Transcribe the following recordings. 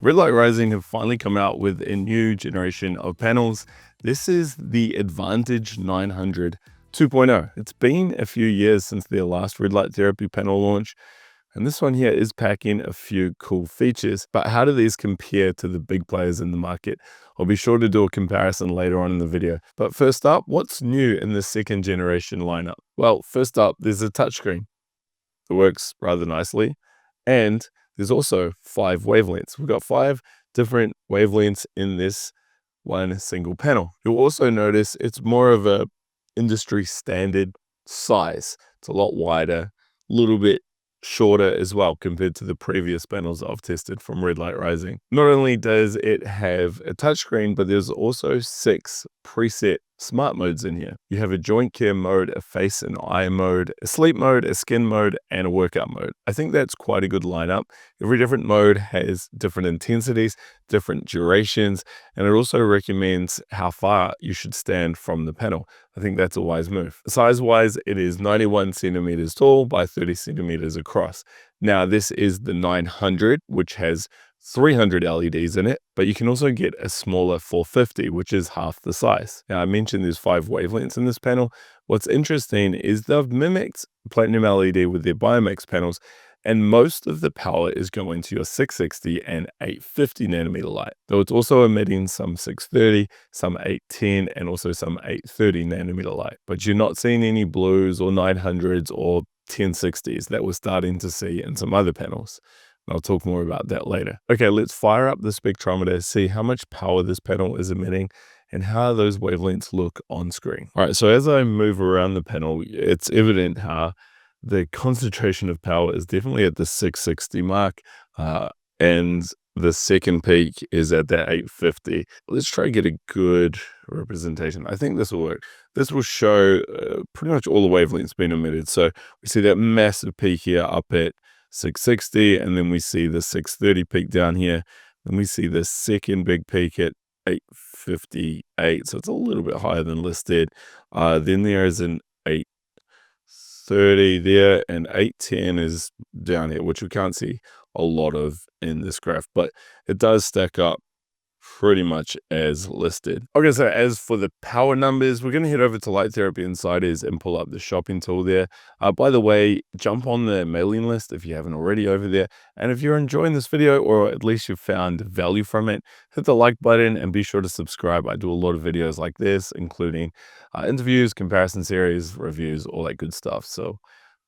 Red Light Rising have finally come out with a new generation of panels. This is the Advantage 900 2.0. It's been a few years since their last red light therapy panel launch, and this one here is packing a few cool features. But how do these compare to the big players in the market? I'll be sure to do a comparison later on in the video. But first up, what's new in the second generation lineup? Well, first up, there's a touchscreen. It works rather nicely, and there's also 5 wavelengths. We've got 5 different wavelengths in this one single panel. You'll also notice it's more of a industry standard size. It's a lot wider, a little bit shorter as well compared to the previous panels I've tested from Red Light Rising. Not only does it have a touchscreen, but there's also 6 preset smart modes in here. You have a joint care mode, a face and eye mode, a sleep mode, a skin mode, and a workout mode. I think that's quite a good lineup. Every different mode has different intensities, different durations, and it also recommends how far you should stand from the panel. I think that's a wise move. Size-wise, it is 91 centimeters tall by 30 centimeters across. Now, this is the 900, which has 300 LEDs in it, but you can also get a smaller 450, which is half the size. Now, I mentioned there's 5 wavelengths in this panel. What's interesting is they've mimicked platinum LED with their Biomax panels, and most of the power is going to your 660 and 850 nanometer light, though it's also emitting some 630, some 810, and also some 830 nanometer light. But you're not seeing any blues or 900s or 1060s that we're starting to see in some other panels. I'll talk more about that later. Okay, let's fire up the spectrometer, see how much power this panel is emitting and how those wavelengths look on screen. All right, so as I move around the panel, it's evident how the concentration of power is definitely at the 660 mark, and the second peak is at that 850. Let's try to get a good representation. I think this will work. This will show pretty much all the wavelengths being emitted. So we see that massive peak here up at 660, and then we see the 630 peak down here, and we see the second big peak at 858, so it's a little bit higher than listed. Then there is an 830 there, and 810 is down here, which we can't see a lot of in this graph, but it does stack up pretty much as listed. Okay, so as for the power numbers, we're going to head over to Light Therapy Insiders and pull up the shopping tool there. By the way, jump on the mailing list if you haven't already over there. And if you're enjoying this video, or at least you've found value from it, hit the like button and be sure to subscribe. I do a lot of videos like this, including interviews, comparison series, reviews, all that good stuff. So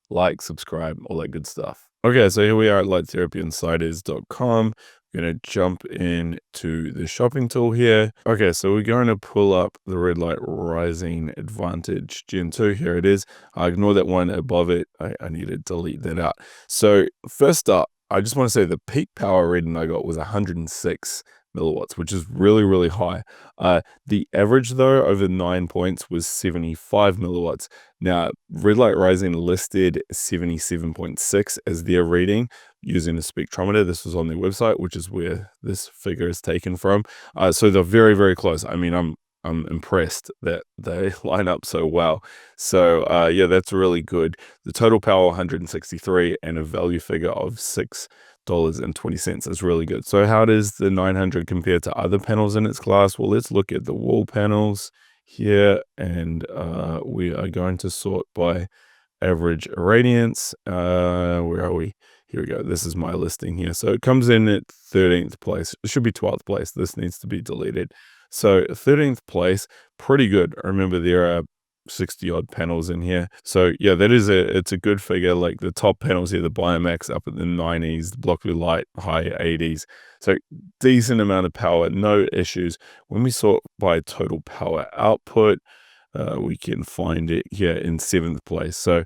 like, subscribe, all that good stuff. Okay, so here we are at lighttherapyinsiders.com. We're going to jump into the shopping tool here. Okay, so we're going to pull up the Red Light Rising Advantage Gen 2. Here it is. Ignore that one above it. I need to delete that out. So first up, I just want to say the peak power reading I got was 106 milliwatts, which is really, really high. The average, though, over 9 points was 75 milliwatts. Now, Red Light Rising listed 77.6 as their reading using a spectrometer. This was on their website, which is where this figure is taken from. So they're very, very close. I mean, I'm impressed that they line up so well. So yeah, that's really good. The total power 163 and a value figure of $6.20 is really good. So how does the 900 compare to other panels in its class? Well, let's look at the wall panels here, and we are going to sort by average irradiance. Where are we? Here we go. This is my listing here. So it comes in at 13th place. It should be 12th place. This needs to be deleted. So 13th place, pretty good. Remember, there are 60 odd panels in here. So yeah, it's a good figure. Like the top panels here, the Biomax up at the 90s, the Block Blue Light high 80s. So decent amount of power, no issues. When we sort by total power output, we can find it here in 7th place. So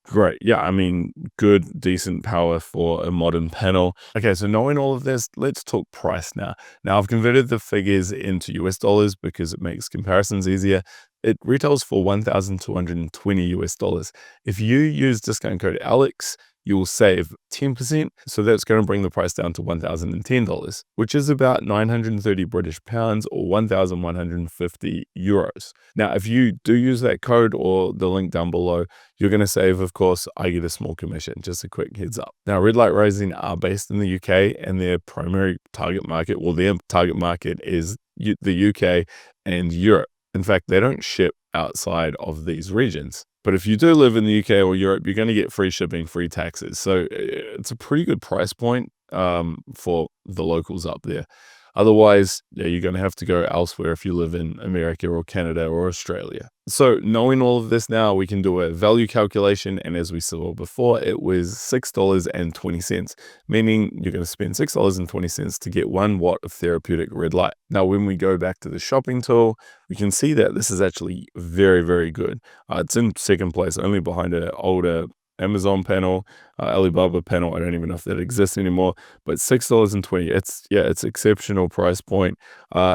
great. Yeah, I mean, good, decent power for a modern panel. Okay, so knowing all of this, let's talk price now. Now, I've converted the figures into US dollars because it makes comparisons easier. It retails for $1,220 US. If you use discount code Alex, you will save 10%. So that's going to bring the price down to $1,010, which is about 930 British pounds or 1,150 euros. Now, if you do use that code or the link down below, you're going to save, of course. I get a small commission, just a quick heads up. Now, Red Light Rising are based in the UK, and their primary target market, well, their target market is the UK and Europe. In fact, they don't ship outside of these regions. But if you do live in the UK or Europe, you're going to get free shipping, free taxes. So it's a pretty good price point for the locals up there. Otherwise, yeah, you're going to have to go elsewhere if you live in America or Canada or Australia. So knowing all of this now, we can do a value calculation. And as we saw before, it was $6.20, meaning you're going to spend $6.20 to get 1 watt of therapeutic red light. Now, when we go back to the shopping tool, we can see that this is actually very, very good. It's in second place, only behind an older Amazon panel, Alibaba panel. I don't even know if that exists anymore, but $6.20. It's exceptional price point.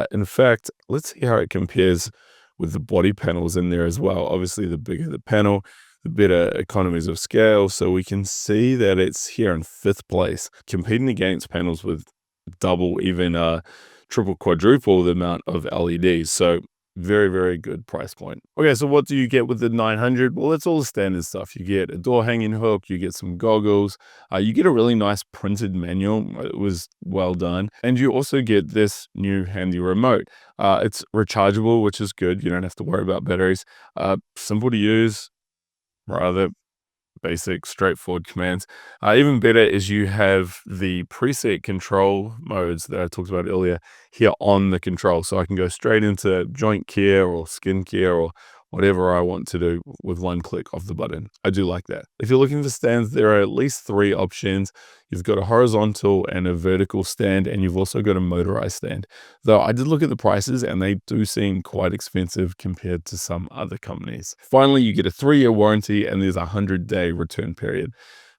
In fact, let's see how it compares with the body panels in there as well. Obviously, the bigger the panel, the better economies of scale. So we can see that it's here in 5th place, competing against panels with double, even triple, quadruple the amount of LEDs. So very, very good price point. Okay, so what do you get with the 900? Well, it's all the standard stuff. You get a door hanging hook, you get some goggles, you get a really nice printed manual. It was well done. And you also get this new handy remote. It's rechargeable, which is good. You don't have to worry about batteries. Simple to use, rather basic, straightforward commands. Even better is you have the preset control modes that I talked about earlier here on the control. So I can go straight into joint care or skin care or whatever I want to do with one click of the button. I do like that. If you're looking for stands, there are at least 3 options. You've got a horizontal and a vertical stand, and you've also got a motorized stand. Though I did look at the prices, and they do seem quite expensive compared to some other companies. Finally, you get a 3-year warranty, and there's a 100-day return period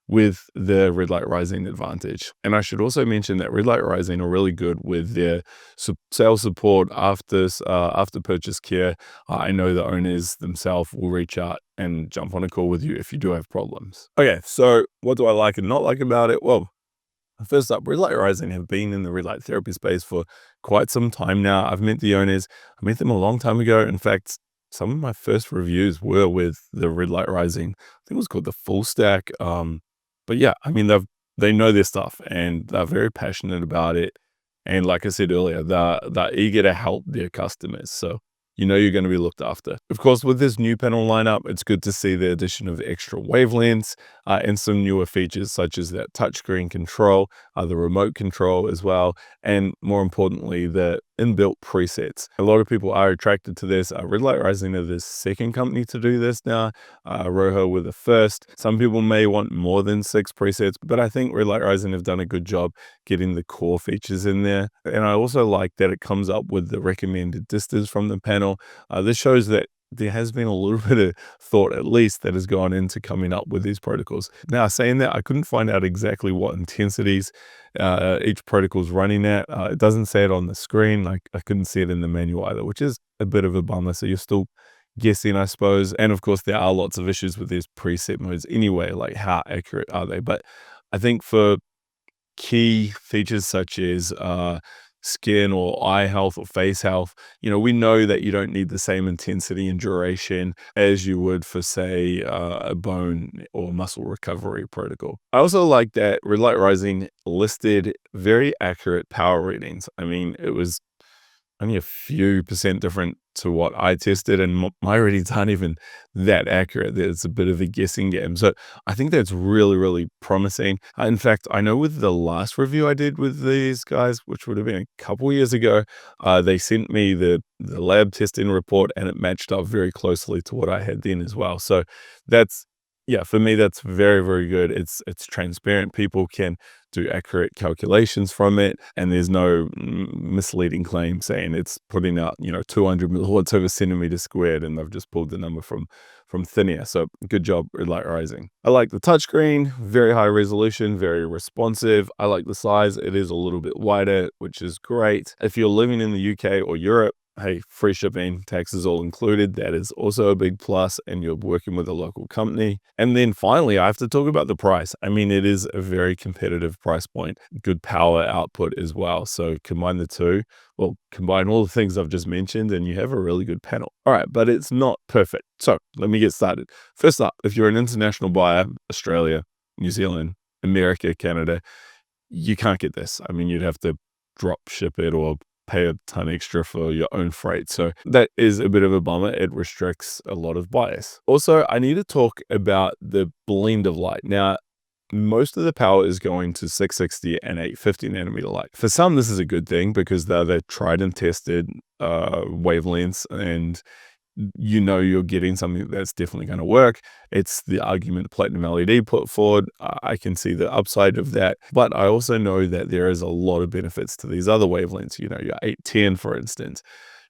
with the Red Light Rising Advantage. And I should also mention that Red Light Rising are really good with their sales support after purchase care. I know the owners themselves will reach out and jump on a call with you if you do have problems. Okay, so what do I like and not like about it? Well, first up, Red Light Rising have been in the red light therapy space for quite some time now. I've met the owners. I met them a long time ago. In fact, some of my first reviews were with the Red Light Rising. I think it was called the Full Stack. But yeah, I mean, they know their stuff and they're very passionate about it. And like I said earlier, they're eager to help their customers. So you know you're going to be looked after. Of course, with this new panel lineup, it's good to see the addition of extra wavelengths and some newer features such as that touchscreen control, the remote control as well, and more importantly, the inbuilt presets. A lot of people are attracted to this. Red Light Rising are the second company to do this now. Rojo were the first. Some people may want more than 6 presets, but I think Red Light Rising have done a good job getting the core features in there. And I also like that it comes up with the recommended distance from the panel. This shows that there has been a little bit of thought, at least, that has gone into coming up with these protocols. Now, saying that, I couldn't find out exactly what intensities each protocol is running at. It doesn't say it on the screen. Like, I couldn't see it in the manual either, which is a bit of a bummer. So you're still guessing, I suppose. And of course, there are lots of issues with these preset modes anyway, like how accurate are they? But I think for key features such as skin or eye health or face health, we know that you don't need the same intensity and duration as you would for, say, a bone or muscle recovery protocol. I also like that Red Light Rising listed very accurate power readings. I mean, it was only a few percent different to what I tested, and my readings aren't even that accurate. It's a bit of a guessing game. So I think that's really, really promising. In fact, I know with the last review I did with these guys, which would have been a couple years ago, they sent me the lab testing report, and it matched up very closely to what I had then as well. So for me, that's very, very good. It's transparent. People can do accurate calculations from it, and there's no misleading claim saying it's putting out 200 milliwatts over centimeter squared, and they've just pulled the number from thin air. So good job, Red Light Rising. I like the touchscreen, very high resolution, very responsive. I like the size. It is a little bit wider, which is great. If you're living in the UK or Europe, hey, free shipping, taxes all included. That is also a big plus, and you're working with a local company. And then finally, I have to talk about the price. I mean, it is a very competitive price point, good power output as well. So combine the two, well, combine all the things I've just mentioned, and you have a really good panel. All right, but it's not perfect. So let me get started. First up, if you're an international buyer, Australia, New Zealand, America, Canada, you can't get this. I mean, you'd have to drop ship it or pay a ton extra for your own freight. So that is a bit of a bummer. It restricts a lot of buyers. Also, I need to talk about the blend of light. Now, most of the power is going to 660 and 850 nanometer light. For some, this is a good thing because they're tried and tested wavelengths, and you know you're getting something that's definitely going to work. It's the argument Platinum LED put forward. I can see the upside of that, but I also know that there is a lot of benefits to these other wavelengths. You know, your 810, for instance.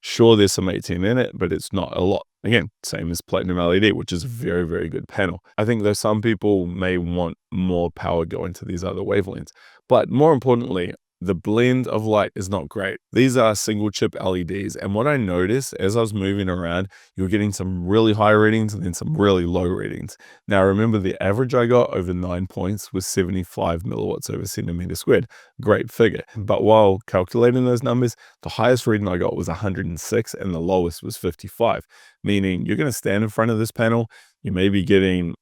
Sure, there's some 810 in it, but it's not a lot. Again, same as Platinum LED, which is a very, very good panel. I think that some people may want more power going to these other wavelengths, but more importantly, the blend of light is not great. These are single chip LEDs. And what I noticed as I was moving around, you're getting some really high readings and then some really low readings. Now, remember the average I got over 9 points was 75 milliwatts over centimeter squared. Great figure. But while calculating those numbers, the highest reading I got was 106 and the lowest was 55, meaning you're going to stand in front of this panel. You may be getting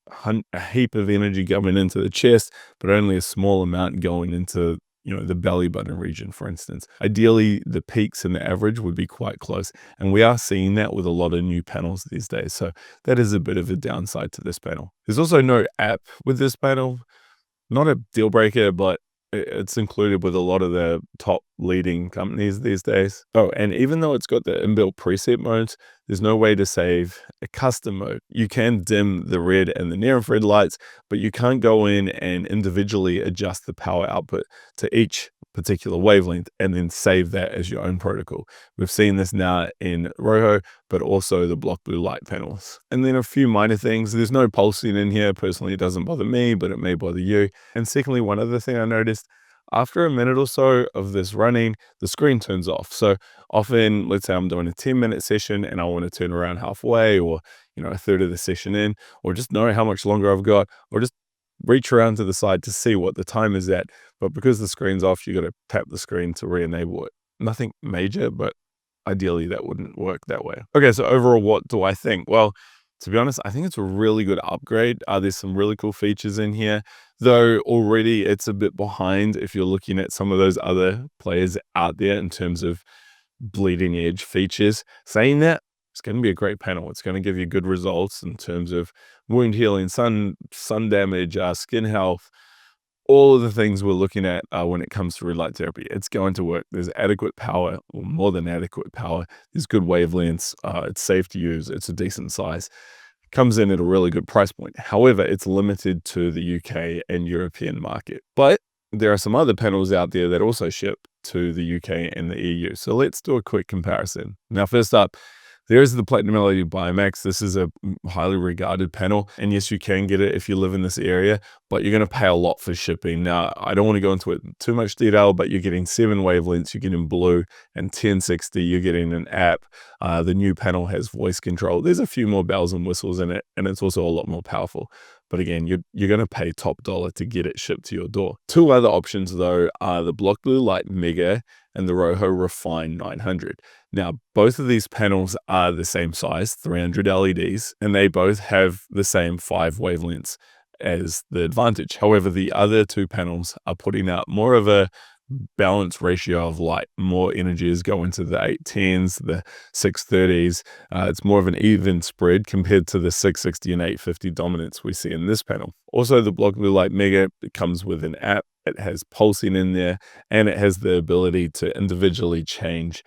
a heap of energy coming into the chest, but only a small amount going into the belly button region, for instance. Ideally, the peaks and the average would be quite close. And we are seeing that with a lot of new panels these days. So that is a bit of a downside to this panel. There's also no app with this panel. Not a deal breaker, but it's included with a lot of the top leading companies these days. Oh, and even though it's got the inbuilt preset modes, there's no way to save a custom mode. You can dim the red and the near infrared lights, but you can't go in and individually adjust the power output to each particular wavelength and then save that as your own protocol. We've seen this now in Roho, but also the block blue light panels. And then a few minor things. There's no pulsing in here. Personally, it doesn't bother me, but it may bother you. And secondly, one other thing I noticed, after a minute or so of this running, the screen turns off. So often, let's say I'm doing a 10-minute session and I want to turn around halfway, or a third of the session in, or just know how much longer I've got, or just reach around to the side to see what the time is at. But because the screen's off, you got to tap the screen to re-enable it. Nothing major, but ideally that wouldn't work that way. Okay, so overall, what do I think? Well, to be honest, I think it's a really good upgrade. There's some really cool features in here, though already it's a bit behind if you're looking at some of those other players out there in terms of bleeding edge features. Saying that, it's going to be a great panel. It's going to give you good results in terms of wound healing, sun damage, skin health, all of the things we're looking at when it comes to red light therapy. It's going to work. There's adequate power, or more than adequate power. There's good wavelengths. It's safe to use. It's a decent size. Comes in at a really good price point. However, it's limited to the UK and European market. But there are some other panels out there that also ship to the UK and the EU. So let's do a quick comparison. Now, first up, there is the Platinum LED Biomax. This is a highly regarded panel. And yes, you can get it if you live in this area, but you're going to pay a lot for shipping. Now, I don't want to go into it too much detail, but you're getting 7 wavelengths, you're getting blue, and 1060, you're getting an app. The new panel has voice control. There's a few more bells and whistles in it, and it's also a lot more powerful. But again, you're going to pay top dollar to get it shipped to your door. 2 other options, though, are the Block Blue Light Mega and the Roho Refine 900. Now, both of these panels are the same size, 300 LEDs, and they both have the same 5 wavelengths as the Advantage. However, the other 2 panels are putting out more of a balanced ratio of light. More energy is going to the 810s, the 630s. It's more of an even spread compared to the 660 and 850 dominance we see in this panel. Also, the Block Blue Light Mega, it comes with an app. It has pulsing in there, and it has the ability to individually change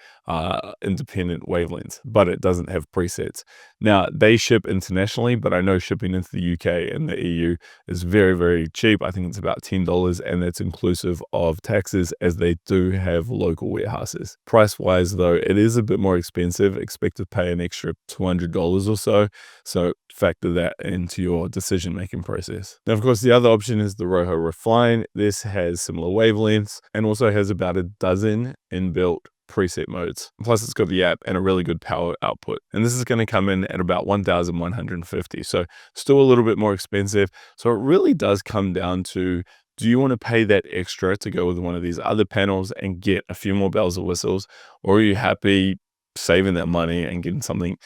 independent wavelengths, but it doesn't have presets. Now, they ship internationally, but I know shipping into the UK and the EU is very, very cheap. I think it's about $10, and that's inclusive of taxes, as they do have local warehouses. Price-wise, though, it is a bit more expensive. Expect to pay an extra $200 or so, so factor that into your decision-making process. Now, of course, the other option is the Roho Refine. This has similar wavelengths and also has about a dozen inbuilt preset modes. Plus it's got the app and a really good power output. And this is going to come in at about 1,150. So still a little bit more expensive. So it really does come down to, do you want to pay that extra to go with one of these other panels and get a few more bells and whistles? Or are you happy saving that money and getting something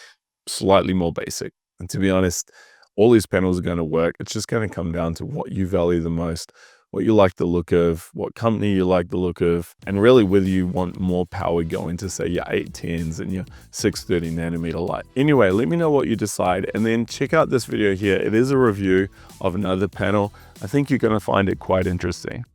slightly more basic? And to be honest, all these panels are going to work. It's just going to come down to what you value the most, what you like the look of, what company you like the look of, and really whether you want more power going to, say, your 810s and your 630 nanometer light. Anyway, let me know what you decide, and then check out this video here. It is a review of another panel. I think you're going to find it quite interesting.